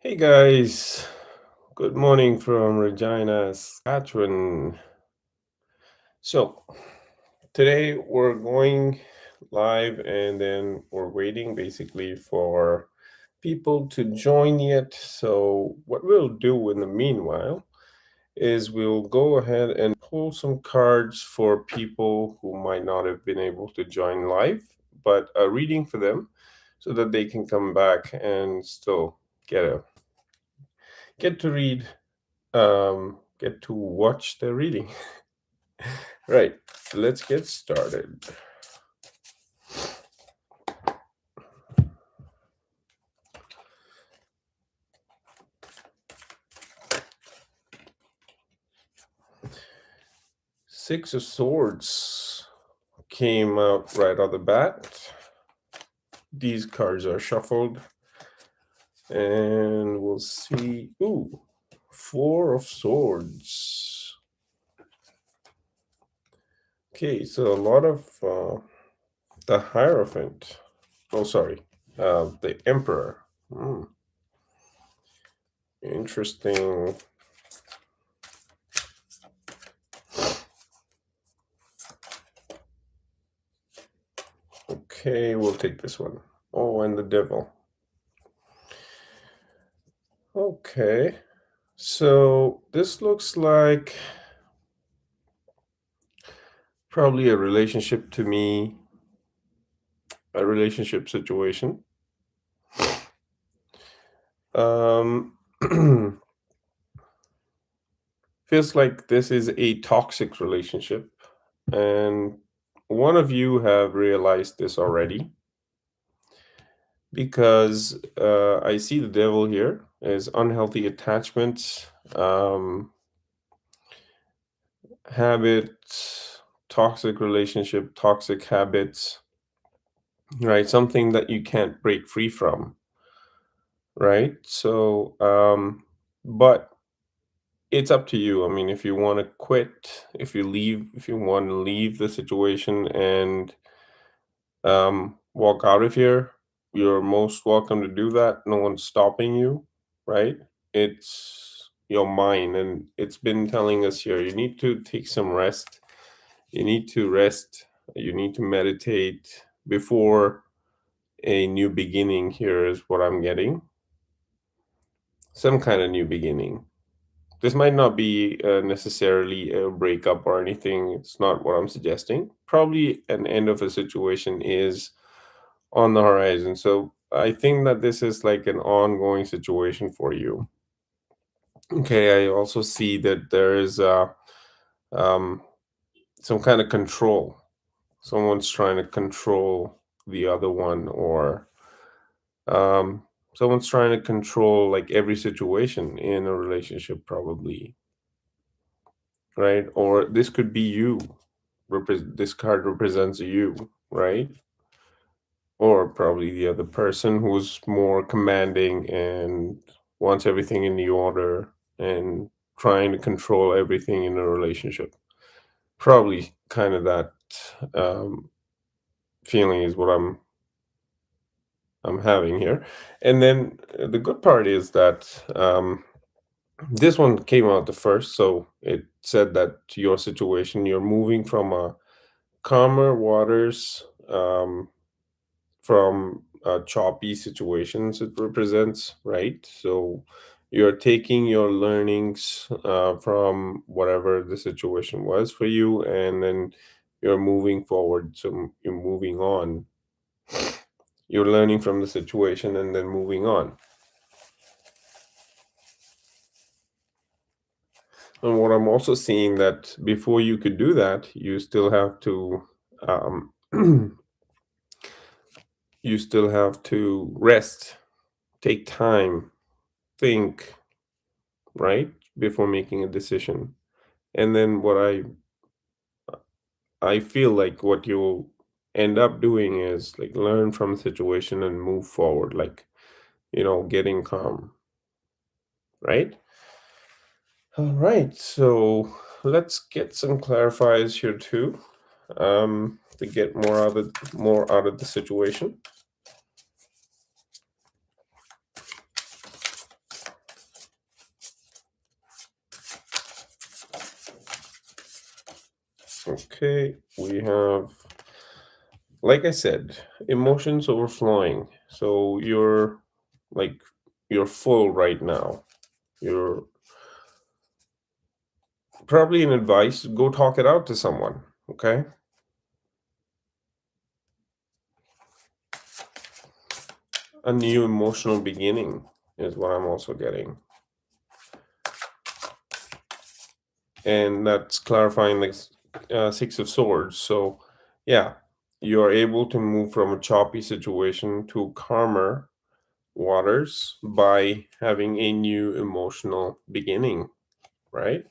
Hey guys, good morning from Regina, Saskatchewan. So, today we're going live and then we're waiting basically for people to join yet. So, what we'll do in the meanwhile is we'll go ahead and pull some cards for people who might not have been able to join live, but a reading for them so that they can come back and still get to read get to watch the reading. Right, let's get started. Six of Swords came out right off the bat. These cards are shuffled, and we'll see. Ooh, Four of Swords. Okay, so a lot of the Hierophant. Oh, sorry, the Emperor. Interesting. Okay, we'll take this one. Oh, and the Devil. Okay, so this looks like probably a relationship to me, a relationship situation. Um, feels like this is a toxic relationship, and one of you have realized this already because I see the devil here as unhealthy attachments, habits, toxic relationship, toxic habits, right? Something that you can't break free from, right? So, but it's up to you. I mean, if you want to quit, if you want to leave the situation and walk out of here, you're most welcome to do that. No one's stopping you, right? It's your mind, and it's been telling us here you need to take some rest. You need to rest. You need to meditate before a new beginning. Here is what I'm getting, some kind of new beginning. This might not be necessarily a breakup or anything. It's not what I'm suggesting. Probably an end of a situation is on the horizon. So I think that this is like an ongoing situation for you. Okay, I also see that there is um, some kind of control. Someone's trying to control the other one, or um, someone's trying to control like every situation in a relationship, probably, right? Or this could be you. This card represents you, right? Or probably the other person who's more commanding and wants everything in the order and trying to control everything in a relationship. Probably kind of that um, feeling is what I'm having here. And then the good part is that this one came out the first, so it said that your situation, you're moving from a calmer waters, from choppy situations it represents, right? So you're taking your learnings from whatever the situation was for you, and then you're moving forward. So you're moving on. You're learning from the situation and then moving on. And what I'm also seeing that before you could do that, you still have to um, you still have to rest, take time, think, right, before making a decision. And then what I feel like what you'll end up doing is like learn from the situation and move forward, like, getting calm, right? All right, so let's get some clarifiers here too, to get more out of the situation. Okay, we have, like I said, emotions overflowing. So like you're full right now. You're probably an advice, go talk it out to someone. Okay. A new emotional beginning is what I'm also getting. And that's clarifying the Six of Swords. So, yeah, you're able to move from a choppy situation to calmer waters by having a new emotional beginning, right?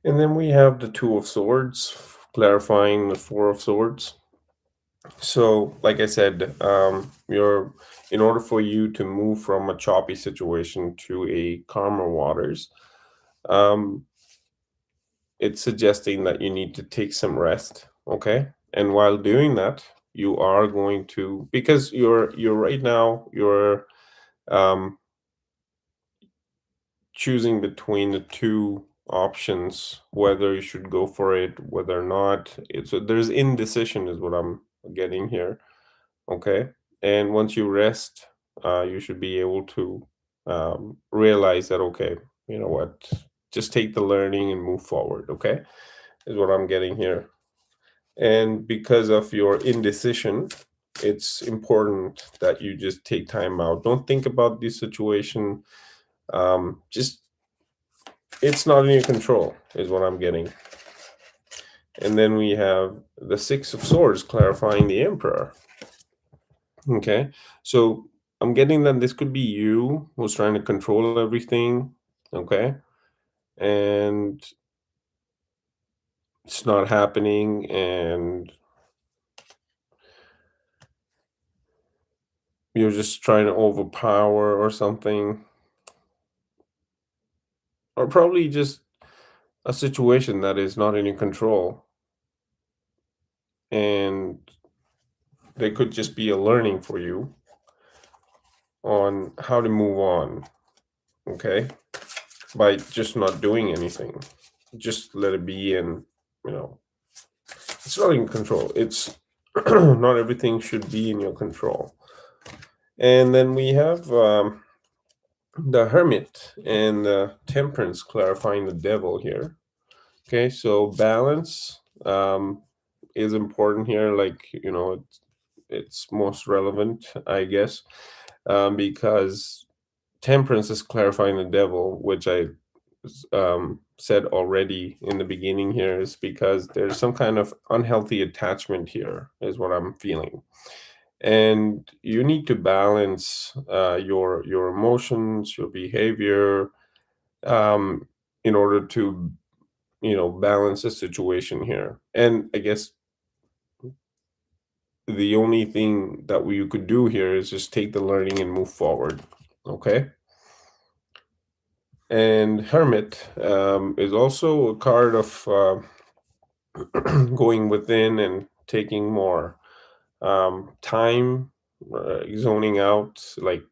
And then we have the Two of Swords, clarifying the Four of Swords. So, like I said, you're in order for you to move from a choppy situation to a calmer waters, um, it's suggesting that you need to take some rest. Okay, and while doing that, you are going to, because you're right now you're um, choosing between the two options, whether you should go for it, whether or not. It's there's indecision, is what I'm getting here. Okay. And once you rest, you should be able to realize that, okay, you know what, just take the learning and move forward. Okay. Is what I'm getting here. And because of your indecision, it's important that you just take time out. Don't think about the situation. Just, it's not in your control, is what I'm getting. And then we have the Six of Swords clarifying the Emperor. Okay. So I'm getting that this could be you who's trying to control everything. Okay. And it's not happening. And you're just trying to overpower or something. Or probably just a situation that is not in your control. And they could just be a learning for you on how to move on. Okay. By just not doing anything. Just let it be, and, you know, it's not in control. It's not everything should be in your control. And then we have the Hermit and Temperance clarifying the Devil here. Okay, so balance is important here. Like, you know, it's most relevant, I guess, because Temperance is clarifying the Devil, which I said already in the beginning here, is because there's some kind of unhealthy attachment here, is what I'm feeling. And you need to balance your emotions, your behavior, um, in order to, you know, balance the situation here. And I guess the only thing that you could do here is just take the learning and move forward. Okay. And Hermit is also a card of going within and taking more time, zoning out, like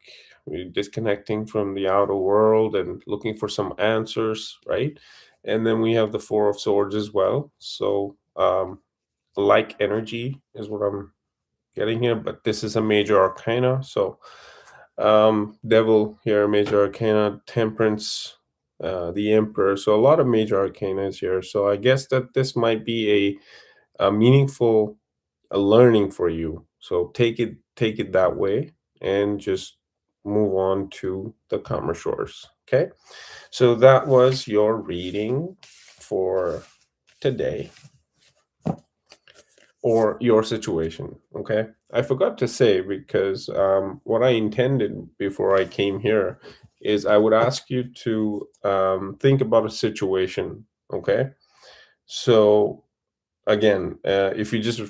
disconnecting from the outer world and looking for some answers, right? And then we have the Four of Swords as well. So, like energy is what I'm getting here, but this is a major arcana. So, Devil here, major arcana, Temperance, the Emperor. So, a lot of major arcanas here. So, I guess that this might be a meaningful a learning for you. So take it that way and just move on to the calmer shores. Okay. So that was your reading for today, or your situation. Okay. I forgot to say, because what I intended before I came here is I would ask you to think about a situation. Okay. So again, if you just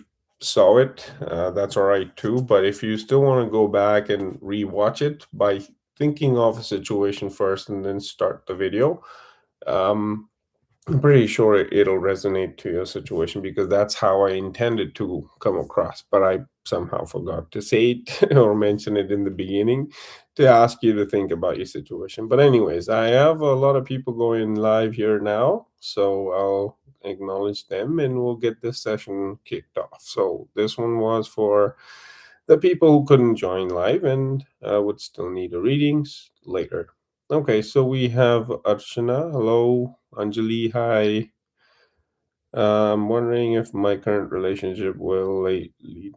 saw it, that's all right too. But if you still want to go back and rewatch it by thinking of a situation first and then start the video, um, I'm pretty sure it'll resonate to your situation because that's how I intended to come across. But I somehow forgot to say it or mention it in the beginning to ask you to think about your situation. But, anyways, I have a lot of people going live here now. So I'll acknowledge them and we'll get this session kicked off. So this one was for the people who couldn't join live and would still need a readings later. Okay, so we have Archana. Hello. Anjali, hi. I'm wondering if my current relationship will lead.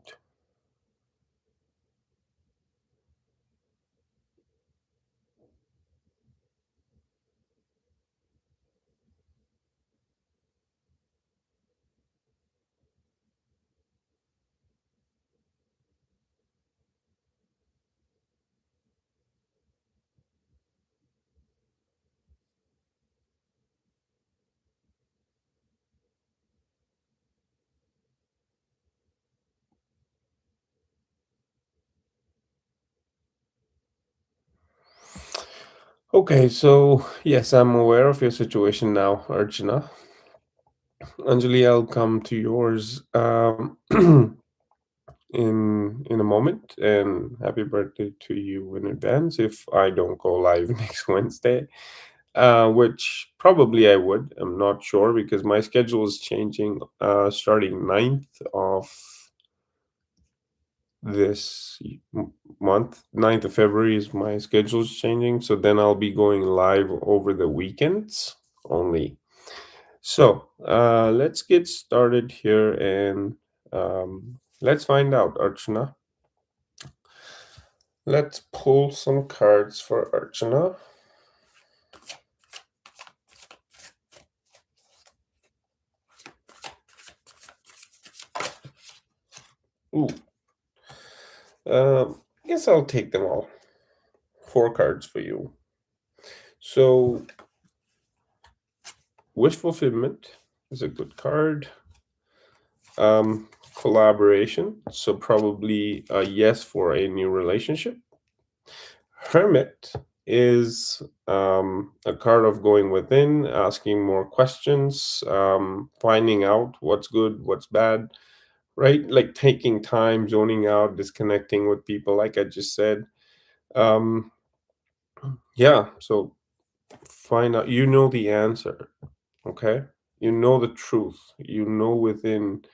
Okay, so yes, I'm aware of your situation now, Archana. Anjali, I'll come to yours in a moment, and happy birthday to you in advance if I don't go live next Wednesday. Which probably I would. I'm not sure because my schedule is changing starting 9th of this month. 9th of February is my schedule is changing. So then I'll be going live over the weekends only. So let's get started here and let's find out, Archana. Let's pull some cards for Archana. Ooh. Guess I'll take them all. 4 cards for you. So, wish fulfillment is a good card. Collaboration, so probably a yes for a new relationship. Hermit is a card of going within, asking more questions, finding out what's good, what's bad, right? Like taking time, zoning out, disconnecting with people, like I just said. Um, yeah, so find out, you know the answer, okay? You know the truth. You know within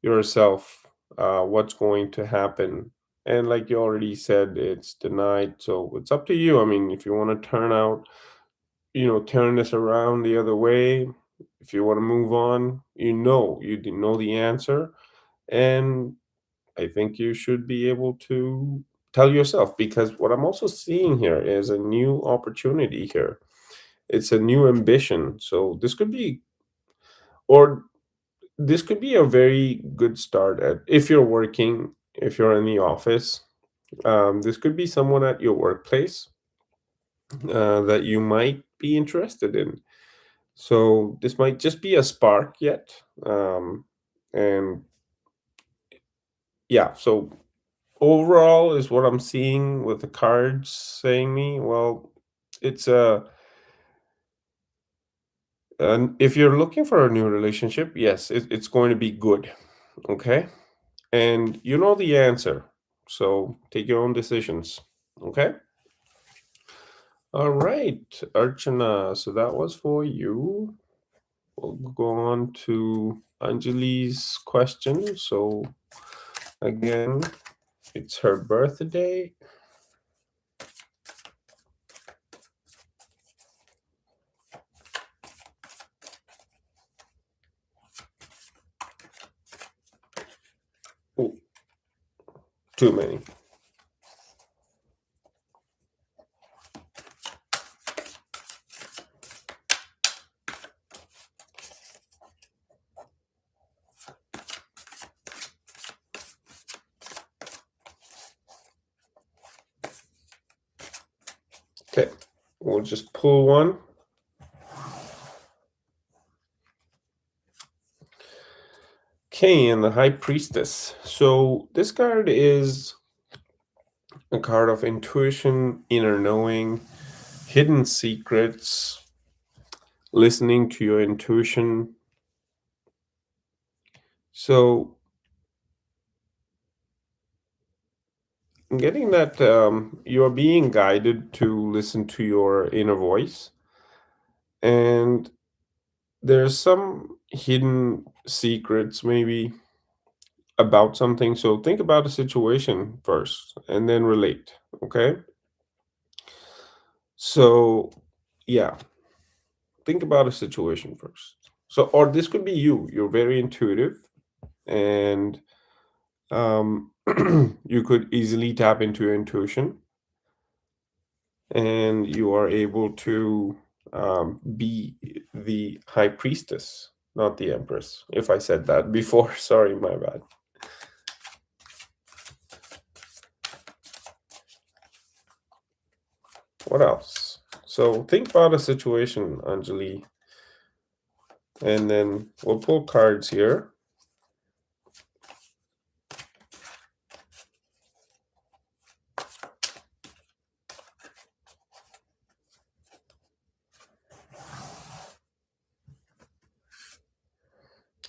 yourself what's going to happen. And like you already said, it's denied. So it's up to you. I mean, if you want to turn this around the other way, if you want to move on, you know the answer. And I think you should be able to tell yourself because what I'm also seeing here is a new opportunity here. It's a new ambition. So or this could be a very good start at if you're working, if you're in the office. This could be someone at your workplace that you might be interested in. So this might just be a spark yet. And yeah, so overall is what I'm seeing with the cards saying me. Well, it's if you're looking for a new relationship, yes, it's going to be good. Okay. And you know the answer. So take your own decisions. Okay. All right, Archana. So that was for you. We'll go on to Anjali's question. So again, it's her birthday. Oh, too many. Okay, we'll just pull one. Okay, and the High Priestess. So this card is a card of intuition, inner knowing, hidden secrets, listening to your intuition. So I'm getting that you are being guided to listen to your inner voice, and there's some hidden secrets maybe about something. So think about a situation first and then relate. Okay. So, yeah, think about a situation first. So, or this could be you. You're very intuitive, and you could easily tap into your intuition, and you are able to be the high priestess, not the empress. If I said that before, sorry, my bad. What else? So think about a situation, Anjali, and then we'll pull cards here.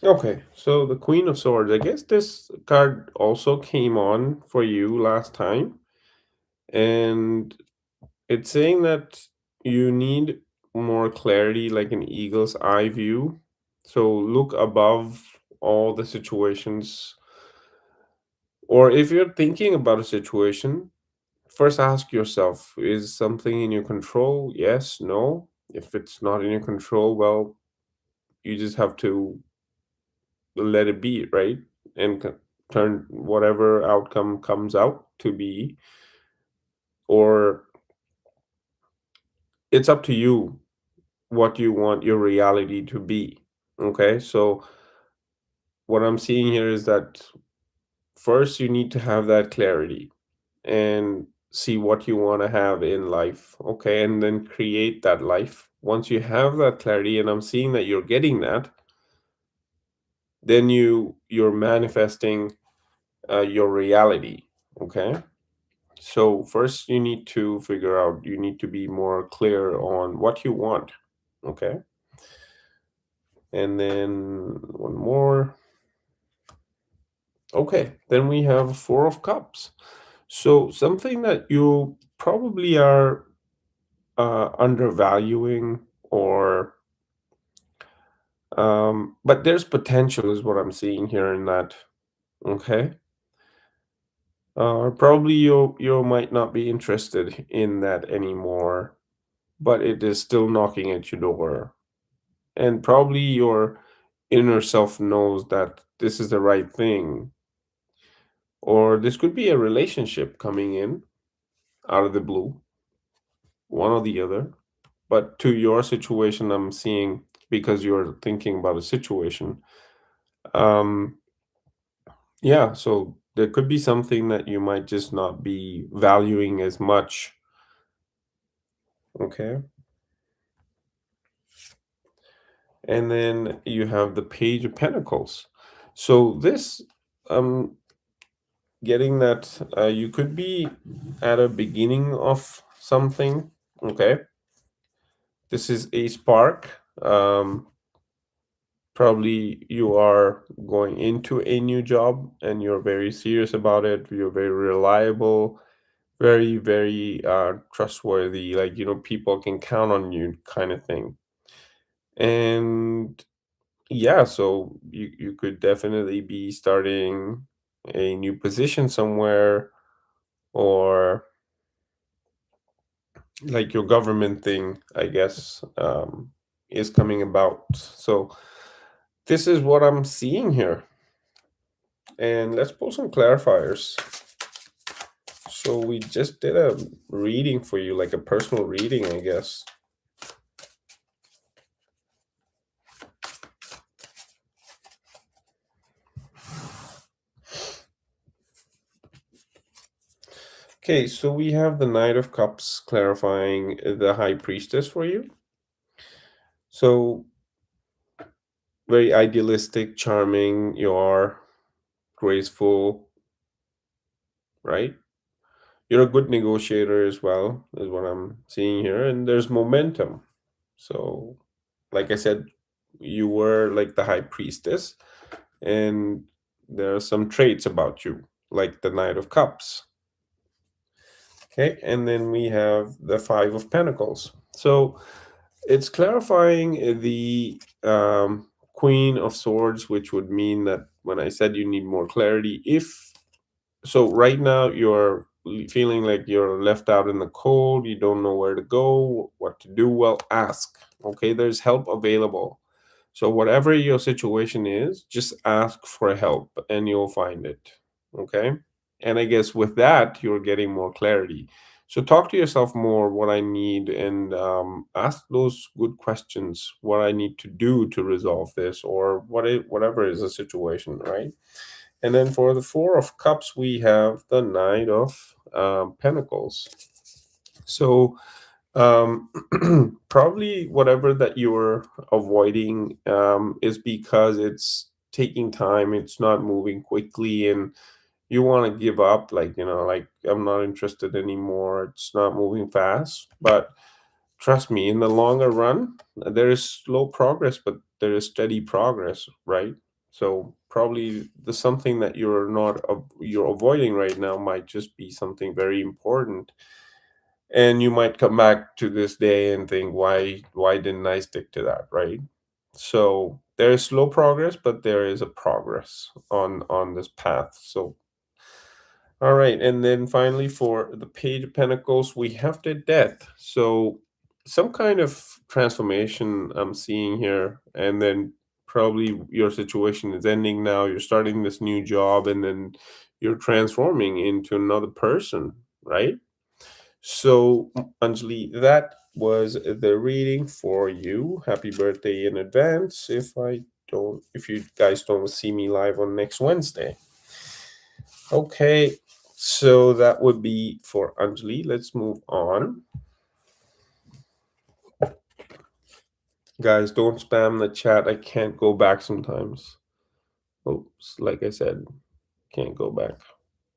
Okay, so the Queen of Swords. I guess this card also came on for you last time, and it's saying that you need more clarity, like an eagle's eye view. So look above all the situations, or if you're thinking about a situation, first ask yourself, is something in your control? Yes, no. If it's not in your control, well, you just have to let it be, right? And turn whatever outcome comes out to be, or it's up to you what you want your reality to be. Okay, so what I'm seeing here is that first you need to have that clarity and see what you want to have in life. Okay, and then create that life. Once you have that clarity, and I'm seeing that you're getting that, then you're manifesting your reality. Okay. So first you need to figure out, you need to be more clear on what you want. Okay. And then one more. Okay. Then we have Four of Cups. So something that you probably are undervaluing, or but there's potential is what I'm seeing here in that. Okay. Probably you might not be interested in that anymore, but it is still knocking at your door. And probably your inner self knows that this is the right thing. Or this could be a relationship coming in out of the blue, one or the other. But to your situation, I'm seeing, because you're thinking about a situation. Um, yeah, so there could be something that you might just not be valuing as much. Okay. And then you have the Page of Pentacles. So this, um, getting that you could be at a beginning of something. Okay, this is a spark. Probably you are going into a new job and you're very serious about it. You're very reliable, very very trustworthy, like people can count on you, kind of thing. And yeah, so you could definitely be starting a new position somewhere, or like your government thing, I guess, is coming about. So this is what I'm seeing here. And let's pull some clarifiers. So we just did a reading for you, like a personal reading, I guess. Okay, so we have the Knight of Cups clarifying the High Priestess for you. So very idealistic, charming, you are graceful, right? You're a good negotiator as well, is what I'm seeing here. And there's momentum. So, like I said, you were like the high priestess, and there are some traits about you, like the Knight of Cups. Okay, and then we have the Five of Pentacles. So it's clarifying the Queen of Swords, which would mean that when I said you need more clarity, if so, right now you're feeling like you're left out in the cold, you don't know where to go, what to do. Well, ask. Okay, there's help available. So, whatever your situation is, just ask for help and you'll find it. Okay. And I guess with that, you're getting more clarity. So, talk to yourself more what I need and ask those good questions what I need to do to resolve this or whatever is the situation, right? And then for the Four of Cups, we have the Knight of Pentacles. So um, probably whatever that you're avoiding is because it's taking time, it's not moving quickly, and you want to give up, like, like, I'm not interested anymore, it's not moving fast. But trust me, in the longer run, there is slow progress, but there is steady progress, right? So probably the something that you're avoiding right now might just be something very important, and you might come back to this day and think, why didn't I stick to that, right? So there is slow progress, but there is a progress on this path. So all right, and then finally for the Page of Pentacles, we have the Death. So some kind of transformation I'm seeing here, and then probably your situation is ending now. You're starting this new job, and then you're transforming into another person, right? So, Anjali, that was the reading for you. Happy birthday in advance. If you guys don't see me live on next Wednesday. Okay, so that would be for Anjali. Let's move on. Guys, don't spam the chat. I can't go back sometimes. Oops, like I said, can't go back.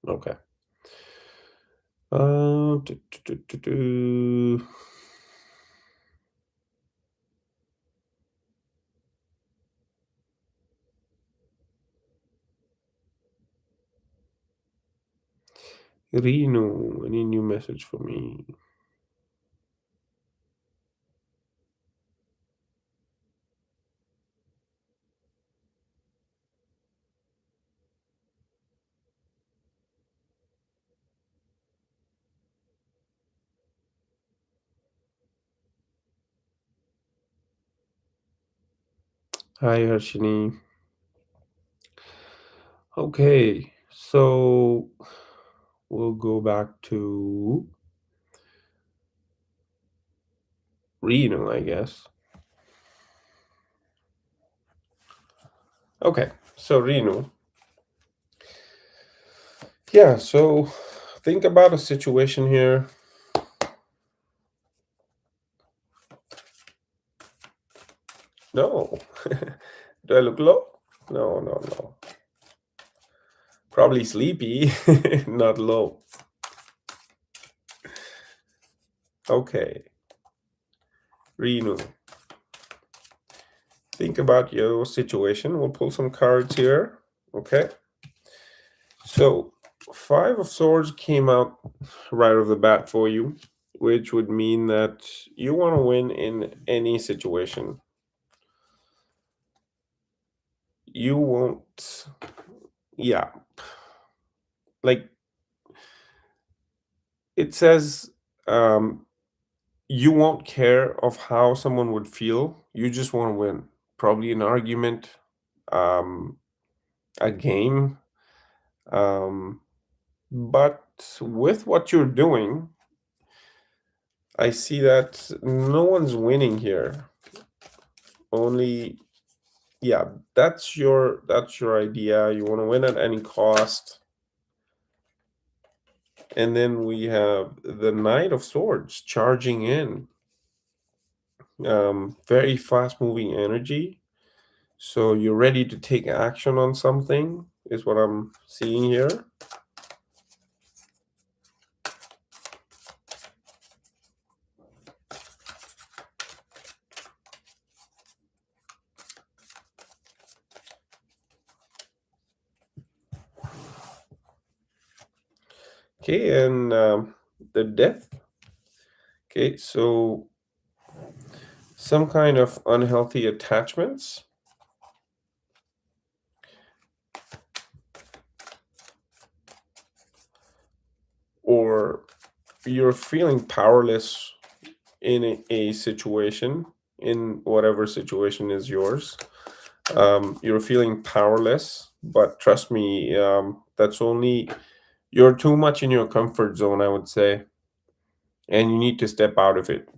Okay. Do, do, do, do. Reno, any new message for me? Hi, Harshini. Okay, so we'll go back to Reno, I guess. Okay, so Reno. Yeah, so think about a situation here. No. Do I look low? No, no, no. Probably sleepy, not low. Okay. Renu. Think about your situation. We'll pull some cards here. Okay. So, Five of Swords came out right off the bat for you, which would mean that you want to win in any situation. You won't, yeah. Like it says, you won't care of how someone would feel. You just want to win. Probably an argument, um, a game. Um, but with what you're doing, I see that no one's winning here. Only, yeah, that's your idea. You want to win at any cost. And then we have the Knight of Swords charging in. Very fast moving energy. So you're ready to take action on something, is what I'm seeing here. Okay, and the death. Okay, so some kind of unhealthy attachments, or you're feeling powerless in a situation, in whatever situation is yours. You're feeling powerless, but trust me, that's only you're too much in your comfort zone, I would say, and you need to step out of it.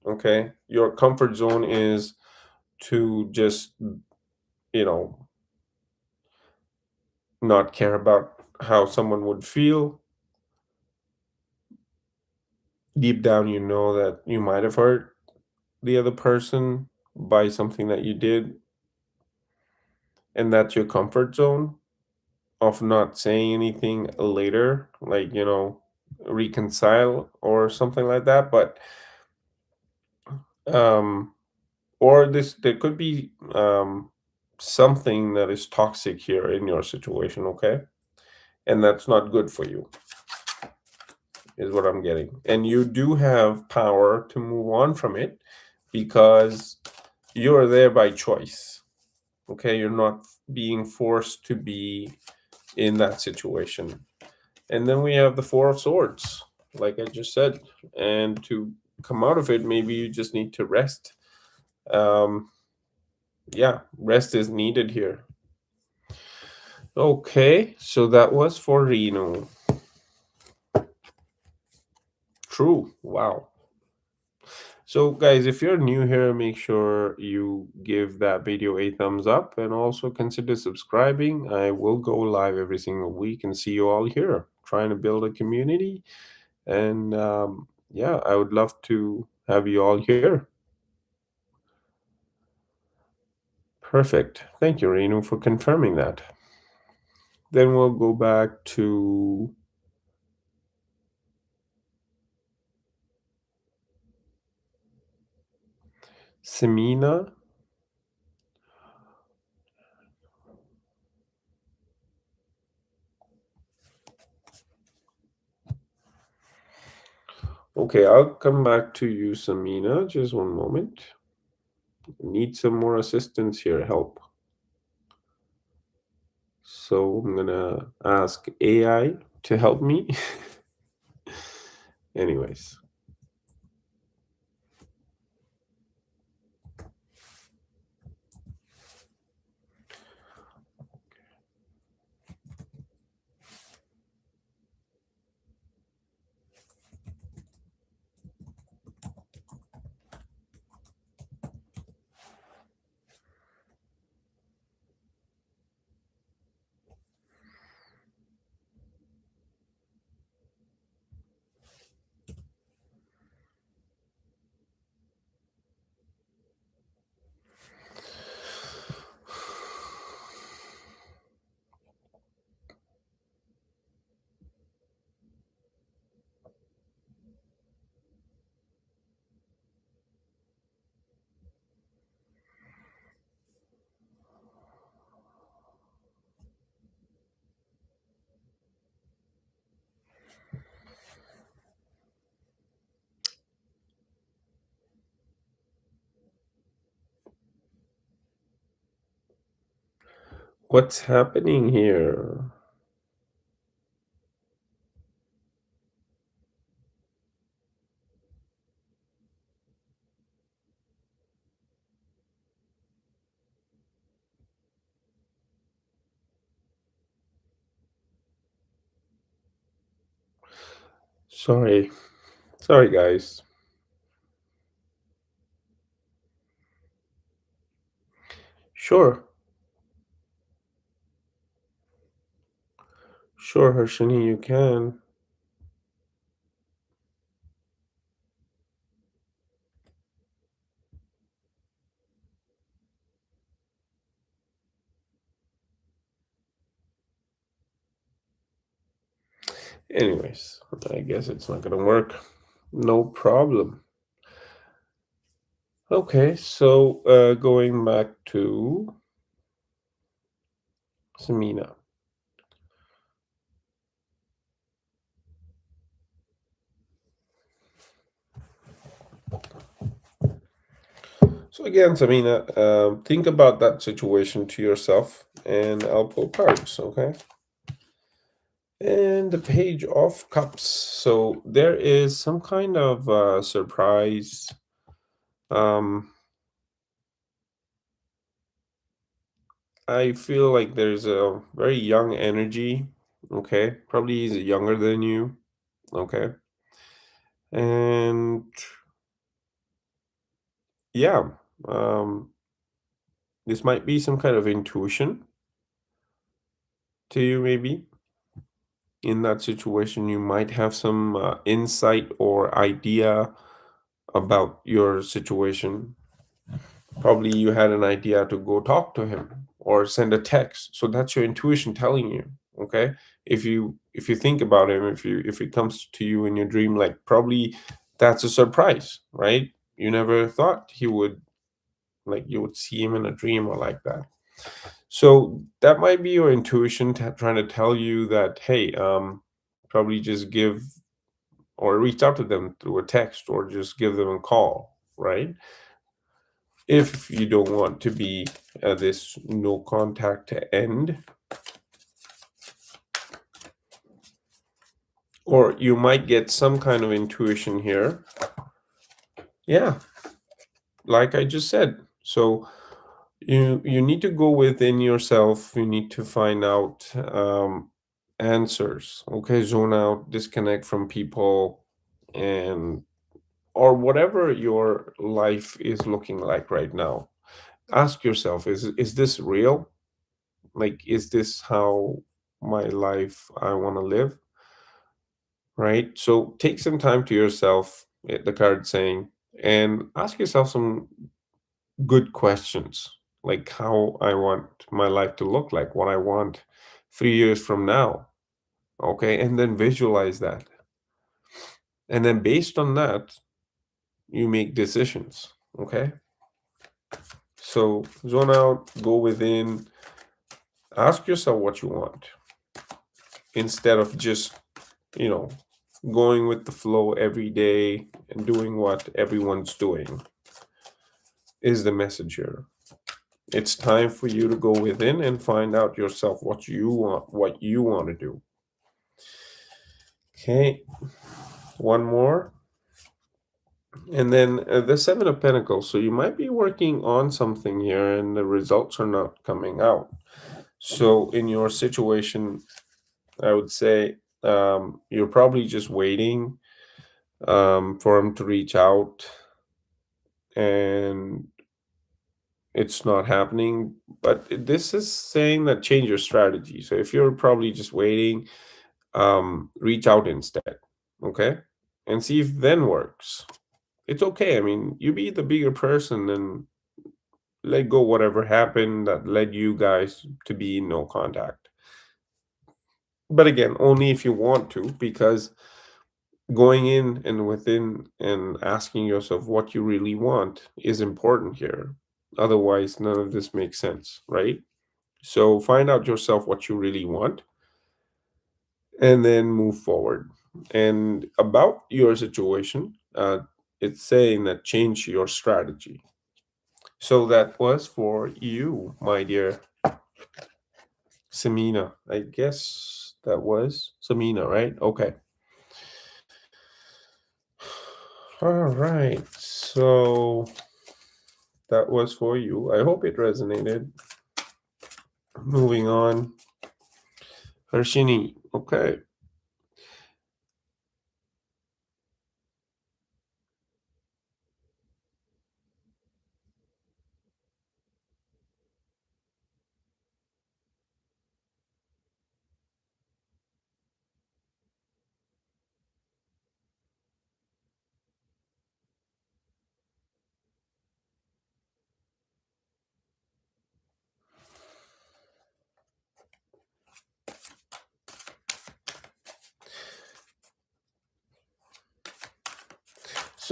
Okay, your comfort zone is to just, you know, not care about how someone would feel. Deep down, you know that you might have hurt the other person by something that you did, and that's your comfort zone of not saying anything later, like, reconcile or something like that. But um or this there could be something that is toxic here in your situation, okay? And that's not good for you, is what I'm getting. And you do have power to move on from it because you're there by choice. Okay, you're not being forced to be in that situation. And then we have the Four of Swords, like I just said. And to come out of it, maybe you just need to rest. Um, yeah, rest is needed here. Okay, so that was for Reno. True. Wow. So, guys, if you're new here, make sure you give that video a thumbs up and also consider subscribing. I will go live every single week and see you all here, trying to build a community. And yeah, I would love to have you all here. Perfect. Thank you, Renu, for confirming that. Then we'll go back to Semina. Okay, I'll come back to you, Samina. Just one moment. Need some more assistance here, help. So I'm gonna ask AI to help me. Anyways. What's happening here? Sorry. Sorry, guys. Sure. Sure, Harshini, you can. Anyways, I guess it's not gonna work. No problem. Okay, so going back to Samina. So again, Samina, think about that situation to yourself, and I'll pull cards, okay? And the Page of Cups. So there is some kind of surprise. Um, I feel like there's a very young energy, okay? Probably he's younger than you, okay? And yeah, um, this might be some kind of intuition to you, maybe. In that situation, you might have some insight or idea about your situation. Probably you had an idea to go talk to him or send a text. So that's your intuition telling you, okay? If you think about him, if it comes to you in your dream, like probably that's a surprise, right? You never thought he would, like you would see him in a dream or like that. So that might be your intuition trying to tell you that, hey, probably just give or reach out to them through a text or just give them a call, right? If you don't want to be this no contact to end. Or you might get some kind of intuition here. Yeah, like I just said. So you need to go within yourself. You need to find out answers. Okay, zone out, disconnect from people, and or whatever your life is looking like right now. Ask yourself: is this real? Like, is this how my life I want to live? Right. So take some time to yourself. The card saying, and ask yourself some good questions, like how I want my life to look like, what I want 3 years from now. Okay. And then visualize that. And then based on that, you make decisions. Okay. So zone out, go within, ask yourself what you want instead of just, you know, going with the flow every day and doing what everyone's doing is the message here. It's time for you to go within and find out yourself what you want to do. Okay, one more. And then the Seven of Pentacles. So you might be working on something here and the results are not coming out. So in your situation, I would say you're probably just waiting for him to reach out, and it's not happening. But this is saying that change your strategy. So if you're probably just waiting, reach out instead, okay, and see if then works. It's okay. I mean, you be the bigger person and let go whatever happened that led you guys to be in no contact. But again, only if you want to, because going in and within and asking yourself what you really want is important here. Otherwise, none of this makes sense, right? So find out yourself what you really want and then move forward. And about your situation, it's saying that change your strategy. So that was for you, my dear Samina. I guess that was Samina, right? Okay. All right. So that was for you. I hope it resonated. Moving on. Harshini. Okay.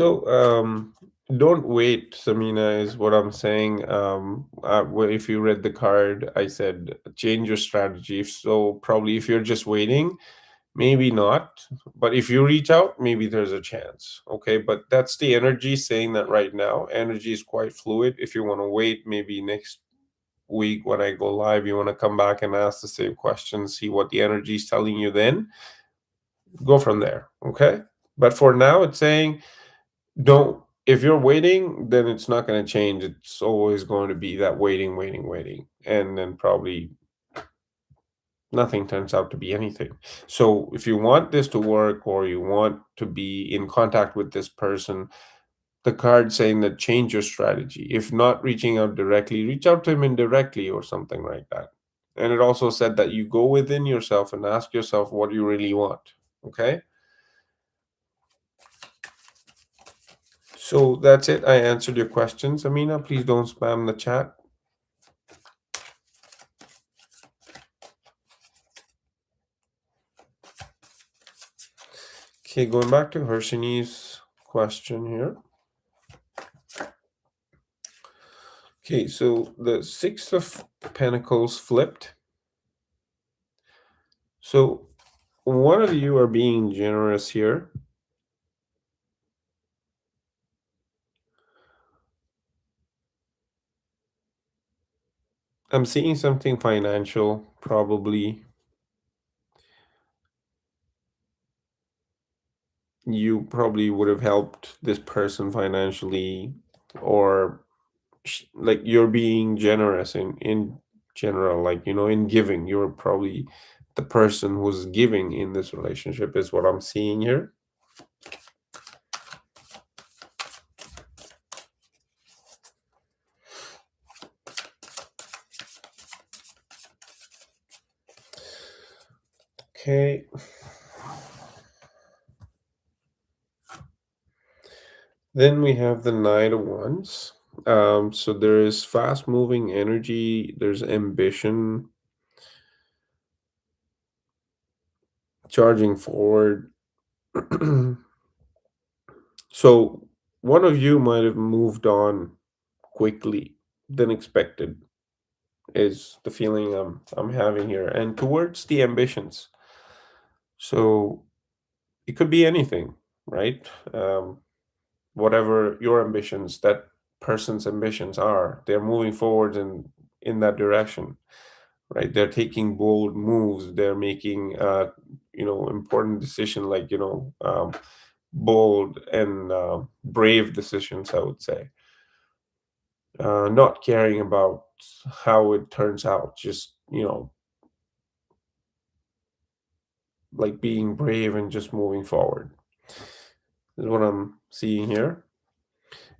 So, don't wait, Samina, is what I'm saying. Well, if you read the card, I said change your strategy. So, probably if you're just waiting, maybe not. But if you reach out, maybe there's a chance. Okay. But that's the energy saying that right now. Energy is quite fluid. If you want to wait, maybe next week when I go live, you want to come back and ask the same question, see what the energy is telling you, then go from there. Okay. But for now, it's saying, don't, if you're waiting, then it's not going to change. It's always going to be that waiting, waiting, waiting. And then probably nothing turns out to be anything. So if you want this to work or you want to be in contact with this person, the card saying that change your strategy. If not reaching out directly, reach out to him indirectly or something like that. And it also said that you go within yourself and ask yourself what you really want. Okay. So that's it. I answered your questions, Amina. Please don't spam the chat. Okay, going back to Harshini's question here. Okay, so the Six of Pentacles flipped. So one of you are being generous here. I'm seeing something financial, probably. You probably would have helped this person financially, or like you're being generous in general, like, in giving. You're probably the person who's giving in this relationship, is what I'm seeing here. Okay. Then we have the Knight of Wands. So there is fast moving energy, there's ambition, charging forward. So one of you might have moved on quickly than expected, is the feeling I'm having here. And towards the ambitions. So it could be anything, right? Whatever your ambitions, that person's ambitions are, they're moving forward in that direction, right? They're taking bold moves. They're making important decision, like, bold and brave decisions, I would say. Not caring about how it turns out, just, like being brave and just moving forward is what I'm seeing here.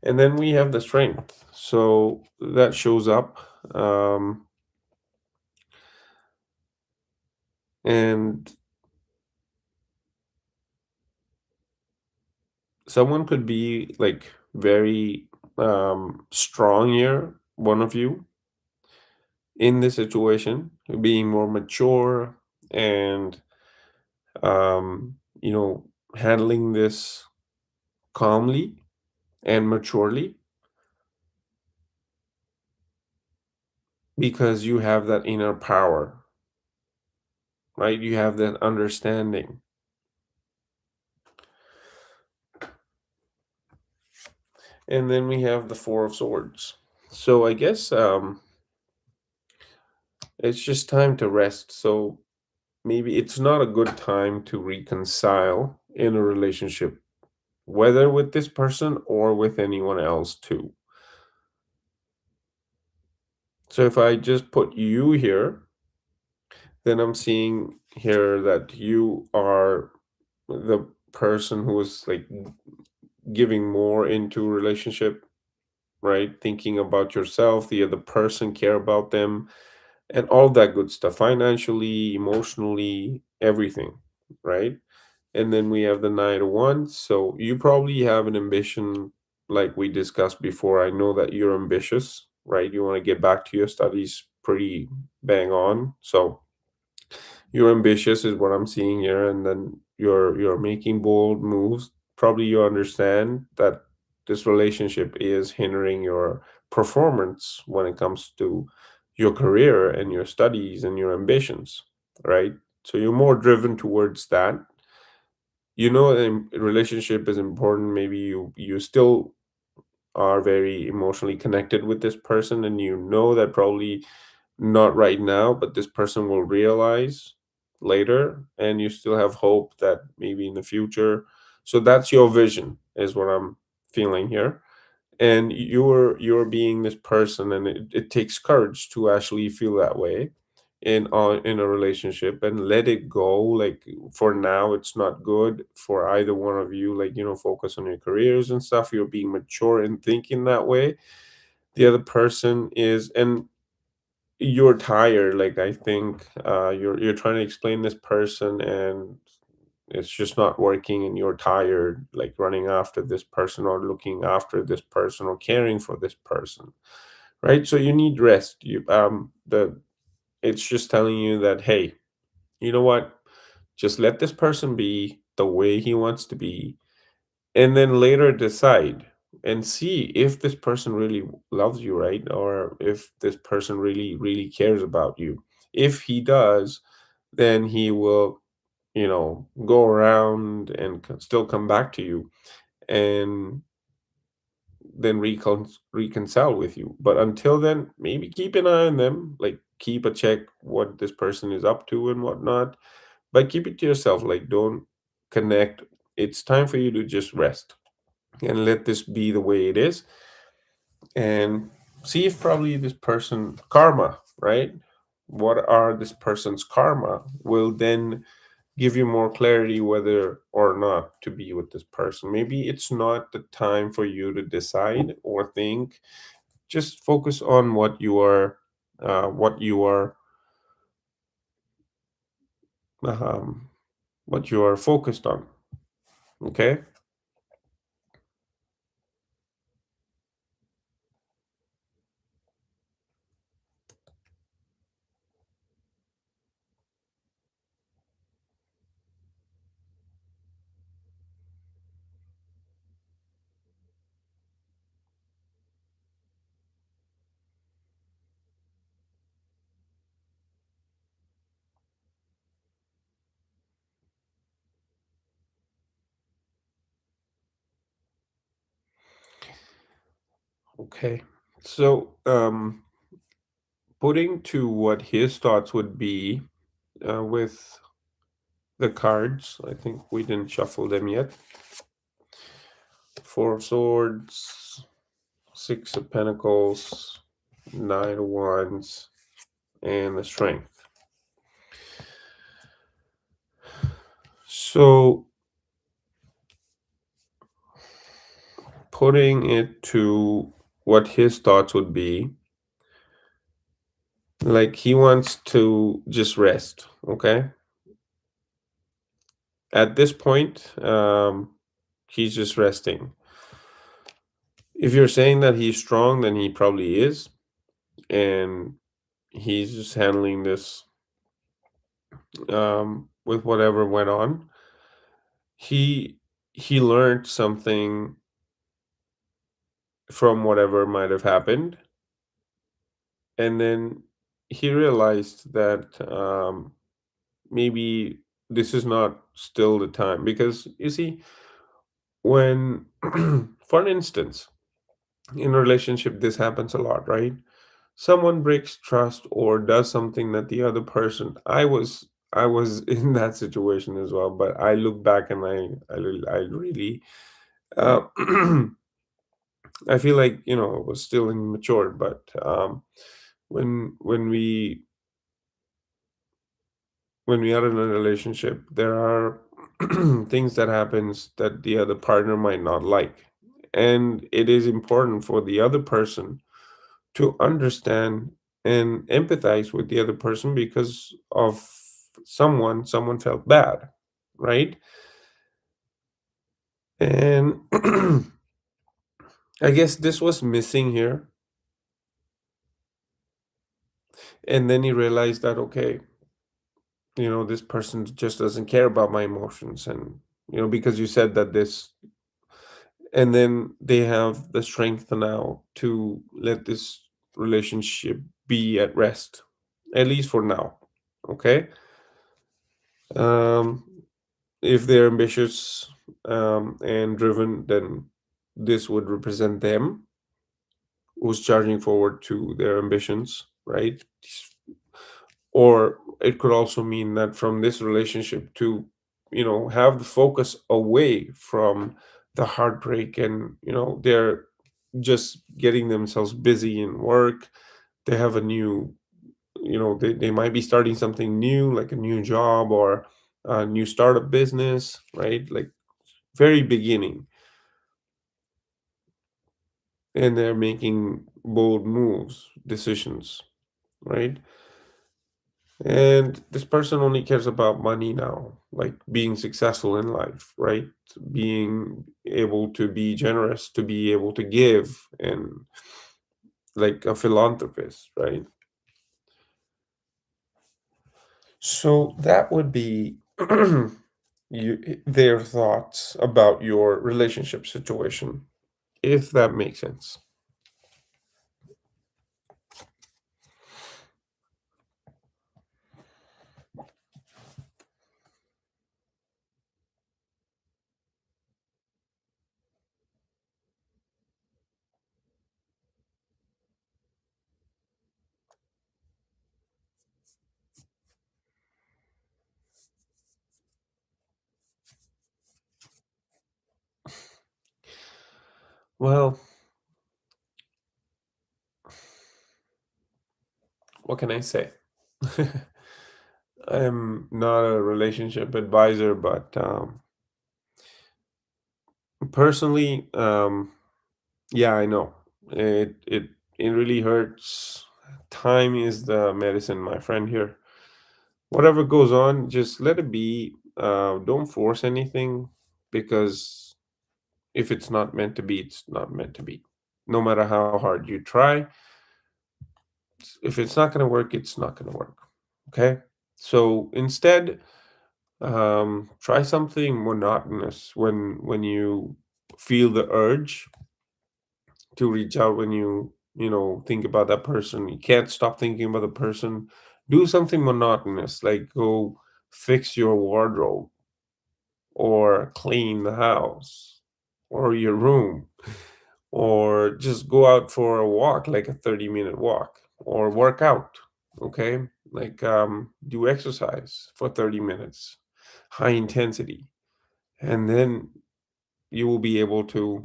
And then we have the Strength. So that shows up. And someone could be like very strong here, one of you, in this situation, being more mature and handling this calmly and maturely, because you have that inner power, right? You have that understanding. And then we have the Four of Swords. So I guess it's just time to rest. So maybe it's not a good time to reconcile in a relationship, whether with this person or with anyone else too. So if I just put you here, then I'm seeing here that you are the person who is like giving more into relationship, right? Thinking about yourself, the other person, care about them, and all that good stuff, financially, emotionally, everything, right? And then we have the Knight of Wands. So you probably have an ambition, like we discussed before. I know that you're ambitious, right? You want to get back to your studies pretty bang on. So you're ambitious is what I'm seeing here, and then you're making bold moves, probably you understand that this relationship is hindering your performance when it comes to your career and your studies and your ambitions, right? So you're more driven towards that. You know, a relationship is important. Maybe you still are very emotionally connected with this person, and you know that probably not right now, but this person will realize later, and you still have hope that maybe in the future. So that's your vision, is what I'm feeling here. And you're being this person, and it takes courage to actually feel that way in a relationship and let it go. Like, for now it's not good for either one of you. Like, focus on your careers and stuff. You're being mature in thinking that way. The other person is, and you're tired. Like, I think you're trying to explain this person, and it's just not working, and you're tired, like running after this person or looking after this person or caring for this person, right? So you need rest. The It's just telling you that, hey, you know what, just let this person be the way he wants to be, and then later decide and see if this person really loves you, right? Or if this person really really cares about you. If he does, then he will, go around and still come back to you, and then reconcile with you. But until then, maybe keep an eye on them, like keep a check what this person is up to and whatnot, but keep it to yourself. Like, don't connect. It's time for you to just rest and let this be the way it is, and see if probably this person karma, right? What are this person's karma will then give you more clarity whether or not to be with this person. Maybe it's not the time for you to decide or think. Just focus on what you are um, what you are focused on. Okay. Okay. So, putting to what his thoughts would be with the cards. I think we didn't shuffle them yet. Four of Swords, Six of Pentacles, Nine of Wands, and the Strength. So, putting it to what his thoughts would be, like, he wants to just rest. Okay. At this point, he's just resting. If you're saying that he's strong, then he probably is, and he's just handling this with whatever went on. He learned something from whatever might have happened, and then he realized that maybe this is not still the time, because you see, when for instance, in a relationship this happens a lot, right? Someone breaks trust or does something that the other person, I was in that situation as well, but I look back and I really uh, I feel like, it was still immature. But when we are in a relationship, there are things that happens that the other partner might not like, and it is important for the other person to understand and empathize with the other person because of someone felt bad, right? And I guess this was missing here, and then he realized that, okay, this person just doesn't care about my emotions. And because you said that this and then they have the strength now to let this relationship be at rest, at least for now. Okay. um if they're ambitious and driven, then this would represent them who's charging forward to their ambitions, right? Or it could also mean that from this relationship to, have the focus away from the heartbreak, and they're just getting themselves busy in work. They have a new, they might be starting something new, like a new job or a new startup business, right? Like very beginning, and they're making bold moves, decisions, right? And this person only cares about money now, like being successful in life, right? Being able to be generous, to be able to give, and like a philanthropist, right? So that would be their thoughts about your relationship situation, if that makes sense. Well, what can I say? I'm not a relationship advisor, but personally, yeah, I know. It really hurts. Time is the medicine, my friend here. Whatever goes on, just let it be. Don't force anything, because if it's not meant to be, it's not meant to be. No matter how hard you try, if it's not going to work, it's not going to work. Okay? So instead, try something monotonous when you feel the urge to reach out, when you think about that person, you can't stop thinking about the person. Do something monotonous, like go fix your wardrobe, or clean the house, or your room, or just go out for a walk, like a 30-minute walk, or work out. Okay, like do exercise for 30 minutes, high intensity, and then you will be able to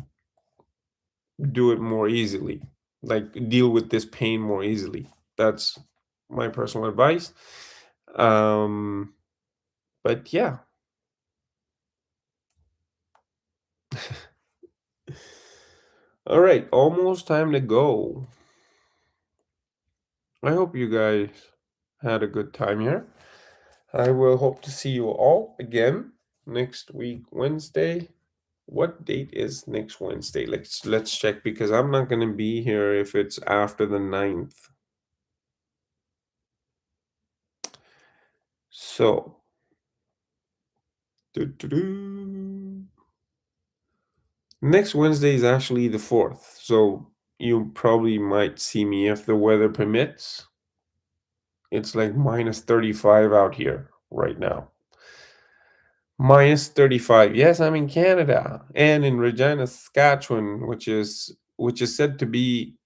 do it more easily, like deal with this pain more easily. That's my personal advice. um but yeah. All right, almost time to go. I hope you guys had a good time here. I will hope to see you all again next week, Wednesday. What date is next Wednesday? Let's check, because I'm not going to be here if it's after the 9th. So, doo-doo-doo. Next Wednesday is actually the 4th. So, you probably might see me if the weather permits. It's like minus 35 out here right now. Minus 35. Yes, I'm in Canada and in Regina, Saskatchewan, which is said to be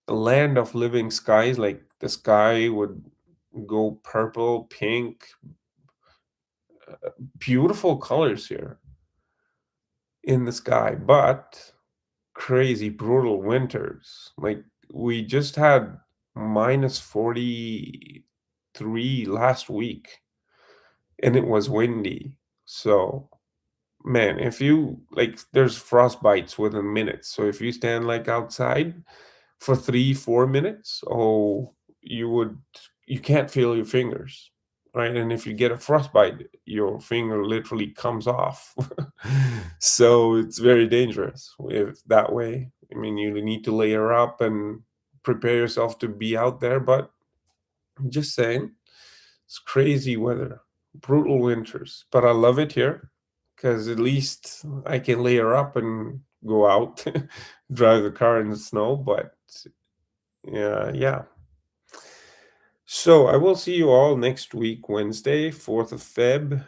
a land of living skies. Like the sky would go purple, pink, beautiful colors here in the sky, but crazy brutal winters. Like we just had minus 43 last week, and it was windy. So man, if you like, there's frostbites within minutes. So if you stand like outside for 3, 4 minutes, oh, you can't feel your fingers, right? And if you get a frostbite, your finger literally comes off. So it's very dangerous if that way. I mean, you need to layer up and prepare yourself to be out there. But I'm just saying, it's crazy weather, brutal winters, but I love it here because at least I can layer up and go out, drive the car in the snow, but yeah. So I will see you all next week, Wednesday, 4th of Feb.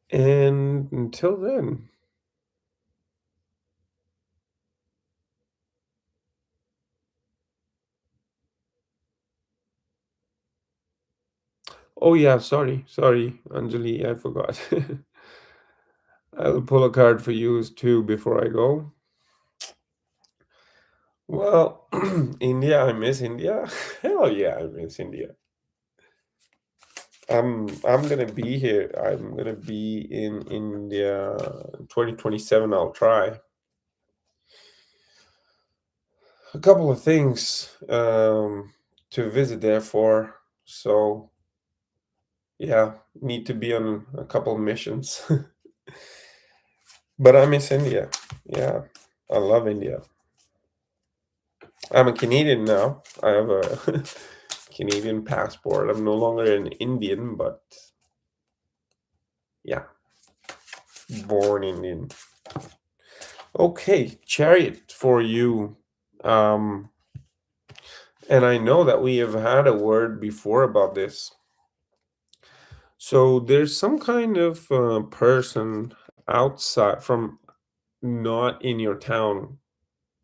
And until then, oh yeah, sorry, Anjali, I forgot. I'll pull a card for you too before I go. Well, India, I miss India. Hell yeah, I miss India. I'm gonna be here. I'm gonna be in India 2027. I'll try a couple of things to visit there for. So yeah, need to be on a couple of missions. But I miss India. Yeah, I love India. I'm a Canadian now. I have a Canadian passport. I'm no longer an Indian, but yeah, born Indian. Okay, Chariot for you. Um, and I know that we have had a word before about this. So there's some kind of person outside from not in your town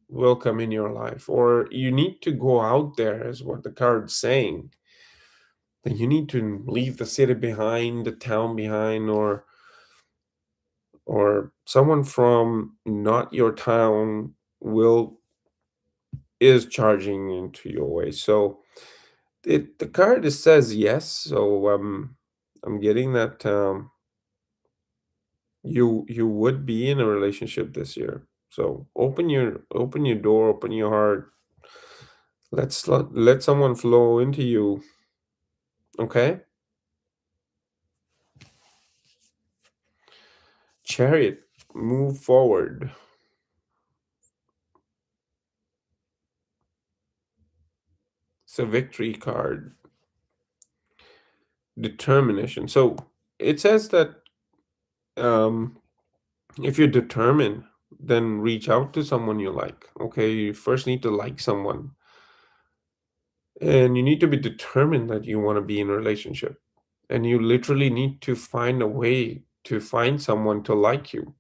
will come in your life, or you need to go out there, is what the card's saying. That you need to leave the city behind, the town behind, or someone from not your town will is charging into your way. So the card is says yes. So I'm getting that you would be in a relationship this year. So open your door, open your heart. Let someone flow into you. Okay. Chariot, move forward. It's a victory card. Determination. So it says that um, if you're determined, then reach out to someone you like. Okay, you first need to like someone, and you need to be determined that you want to be in a relationship, and you literally need to find a way to find someone to like you.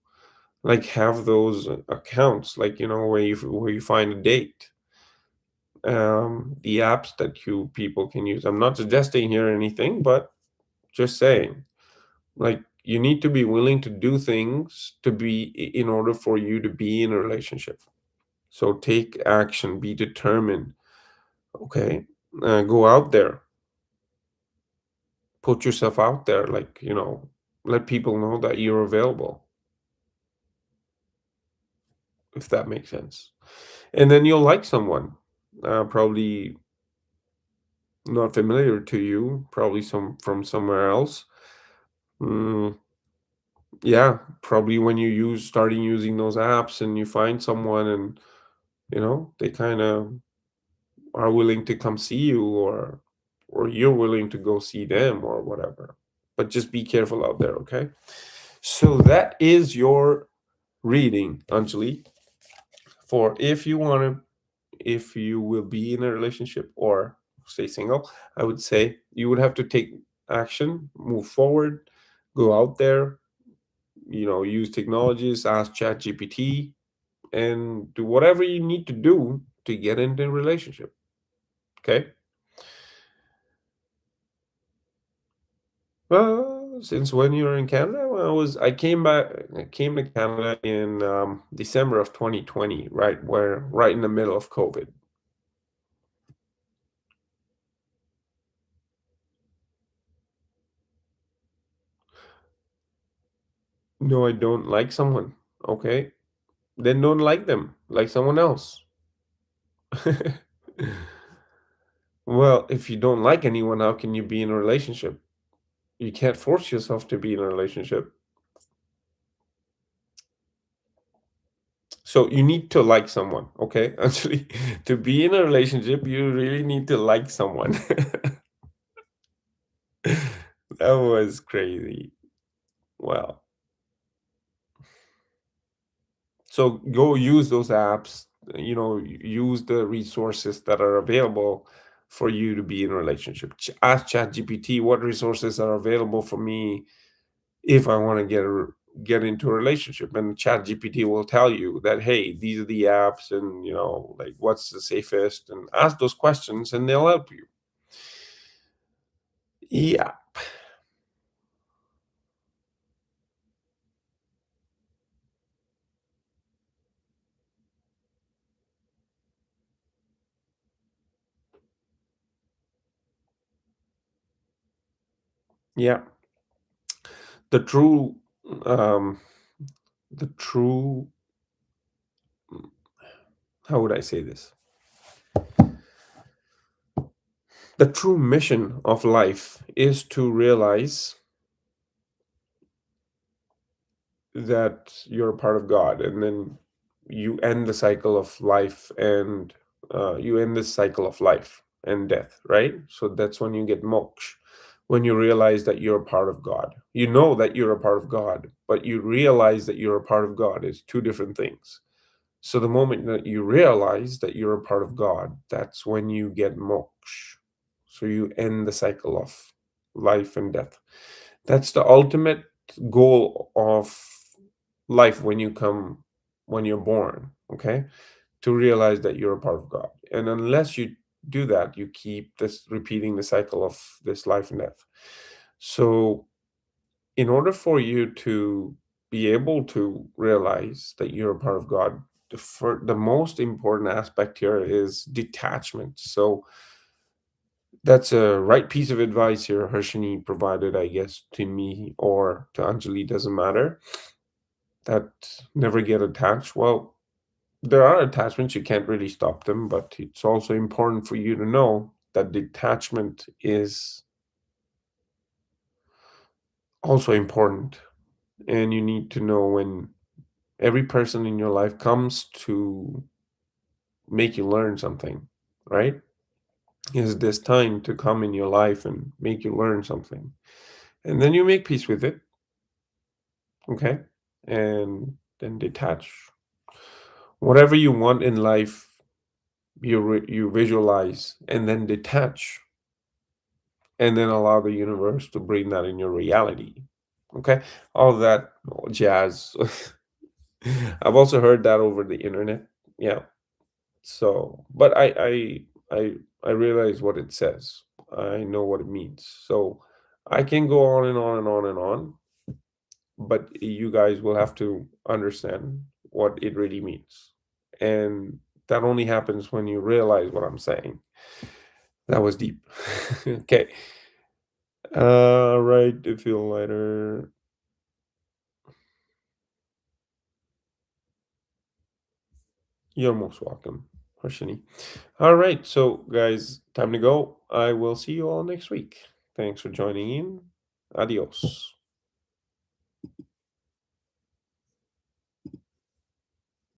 Like have those accounts, like where you find a date. The apps that you people can use. I'm not suggesting here anything, but just saying. Like you need to be willing to do things to be in order for you to be in a relationship. So take action, be determined. Okay, go out there, put yourself out there. Like let people know that you're available. If that makes sense, and then you'll like someone, probably not familiar to you, probably some from somewhere else. Mm, yeah, probably when you starting using those apps and you find someone and they kind of are willing to come see you, or you're willing to go see them or whatever. But just be careful out there, okay? So that is your reading, Anjali, for if you will be in a relationship or stay single. I would say you would have to take action, move forward, go out there, use technologies, ask chat gpt, and do whatever you need to do to get into a relationship. Okay. Since when you're in Canada? Well, I came to Canada in December of 2020, right in the middle of COVID. No, I don't like someone. Okay. Then don't like them. Like someone else. Well, if you don't like anyone, how can you be in a relationship? You can't force yourself to be in a relationship. So you need to like someone, okay? Actually, to be in a relationship, you really need to like someone. That was crazy. Well, So go use those apps, use the resources that are available for you to be in a relationship. Ask ChatGPT what resources are available for me if I want to get into a relationship, and ChatGPT will tell you that, hey, these are the apps, and like what's the safest, and ask those questions, and they'll help you. Yeah, yeah. The true, um, the true, how would I say this? The true mission of life is to realize that you're a part of God, and then you end the cycle of life, and you end this cycle of life and death, right? So that's when you get moksha, when you realize that you're a part of God. You know that you're a part of God, but you realize that you're a part of God is two different things. So the moment that you realize that you're a part of God, that's when you get moksha. So you end the cycle of life and death. That's the ultimate goal of life when you're born, okay? To realize that you're a part of God. And unless you do that, you keep this repeating the cycle of this life and death. So in order for you to be able to realize that you're a part of God, the most important aspect here is detachment. So that's a right piece of advice here Harshini provided, I guess, to me or to Anjali, doesn't matter, that never get attached. Well, there are attachments, you can't really stop them, but it's also important for you to know that detachment is also important. And you need to know when every person in your life comes to make you learn something, right? Is this time to come in your life and make you learn something? And then you make peace with it, okay? And then detach. Whatever you want in life, you visualize and then detach, and then allow the universe to bring that in your reality. Okay, all that jazz. I've also heard that over the internet. Yeah. So, but I realize what it says. I know what it means. So I can go on and on and on and on, but you guys will have to understand what it really means. And that only happens when you realize what I'm saying. That was deep. Okay. Right. To feel lighter. You're most welcome, Harshini. All right. So, guys, time to go. I will see you all next week. Thanks for joining in. Adios.